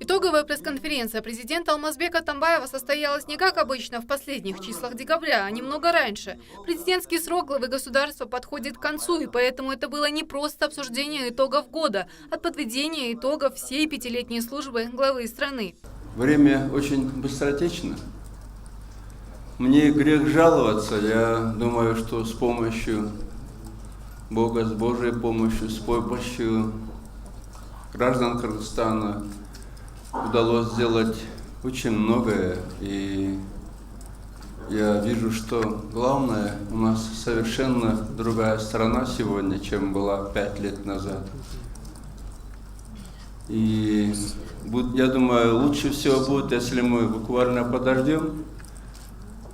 Итоговая пресс-конференция президента Алмазбека Атамбаева состоялась не как обычно в последних числах декабря, а немного раньше. Президентский срок главы государства подходит к концу, и поэтому это было не просто обсуждение итогов года, а подведение итогов всей пятилетней службы главы страны. Время очень быстротечно. Мне грех жаловаться. Я думаю, что с помощью Бога, с Божьей помощью, с помощью граждан Кыргызстана удалось сделать очень многое. И я вижу, что главное, у нас совершенно другая страна сегодня, чем была 5 лет назад. И я думаю, лучше всего будет, если мы буквально подождем.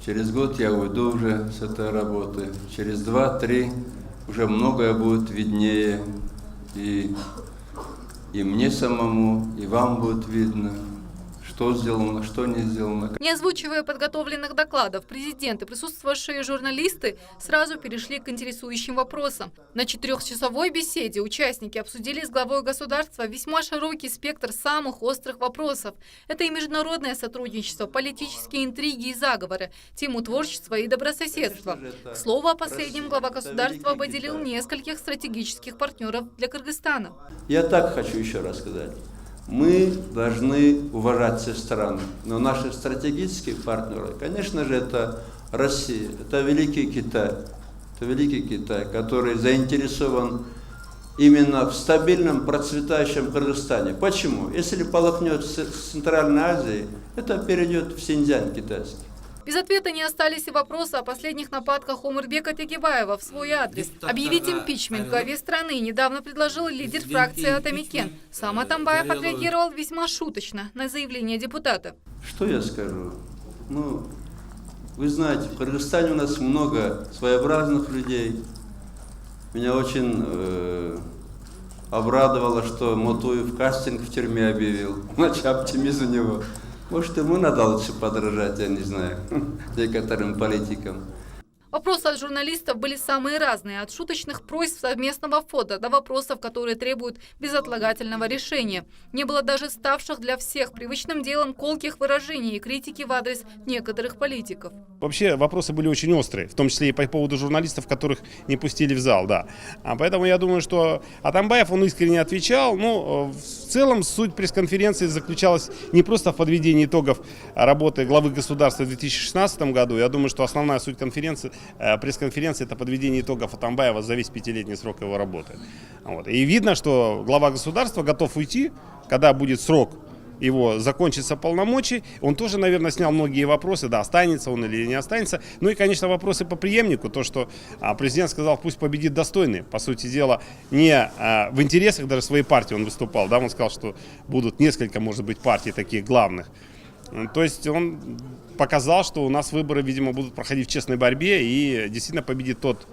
Через год я уйду уже с этой работы. Через 2-3 уже многое будет виднее. И мне самому, и вам будет видно, что сделано, что не сделано. Не озвучивая подготовленных докладов, президент и присутствовавшие журналисты сразу перешли к интересующим вопросам. На 4-часовой беседе участники обсудили с главой государства весьма широкий спектр самых острых вопросов. Это и международное сотрудничество, политические интриги и заговоры, тему творчества и добрососедства. К слову, о последнем глава государства выделил нескольких стратегических партнеров для Кыргызстана. Я так хочу еще раз сказать. Мы должны уважать все страны, но наши стратегические партнеры, конечно же, это Россия, это Великий Китай, который заинтересован именно в стабильном, процветающем Кыргызстане. Почему? Если полыхнет с Центральной Азии, это перейдет в Синьцзянь китайский. Без ответа не остались и вопросы о последних нападках Омурбека Текебаева в свой адрес. Объявить импичмент главе страны недавно предложил лидер фракции Атамекен. Сам Атамбаев отреагировал весьма шуточно на заявление депутата. Что я скажу? Вы знаете, в Кыргызстане у нас много своеобразных людей. Меня очень обрадовало, что Мутуев кастинг в тюрьме объявил. Значит, оптимизм у него. Может, ему надо лучше подражать, я не знаю, некоторым политикам. Вопросы от журналистов были самые разные, от шуточных просьб совместного фото до вопросов, которые требуют безотлагательного решения. Не было даже ставших для всех привычным делом колких выражений и критики в адрес некоторых политиков. Вообще вопросы были очень острые, в том числе и по поводу журналистов, которых не пустили в зал, да. Поэтому я думаю, что Атамбаев, он искренне отвечал. В целом суть пресс-конференции заключалась не просто в подведении итогов работы главы государства в 2016 году. Я думаю, что основная суть пресс-конференции – это подведение итогов Атамбаева за весь 5-летний срок его работы. И видно, что глава государства готов уйти, когда будет срок его закончится полномочий. Он тоже, наверное, снял многие вопросы, да, останется он или не останется. Ну и, конечно, вопросы по преемнику. То, что президент сказал, пусть победит достойный. По сути дела, не в интересах даже своей партии он выступал. Да, он сказал, что будут несколько, может быть, партий таких главных. То есть он показал, что у нас выборы, видимо, будут проходить в честной борьбе, и действительно победит тот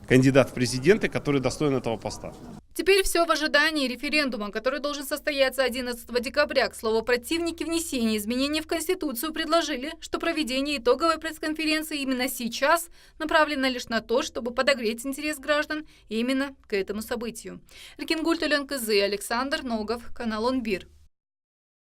кандидат в президенты, который достоин этого поста. Теперь все в ожидании референдума, который должен состояться 11 декабря. К слову, противники внесения изменений в Конституцию предложили, что проведение итоговой пресс-конференции именно сейчас направлено лишь на то, чтобы подогреть интерес граждан именно к этому событию. Эркингуль Төленкызы, Александр Ногов, канал ОНБИР.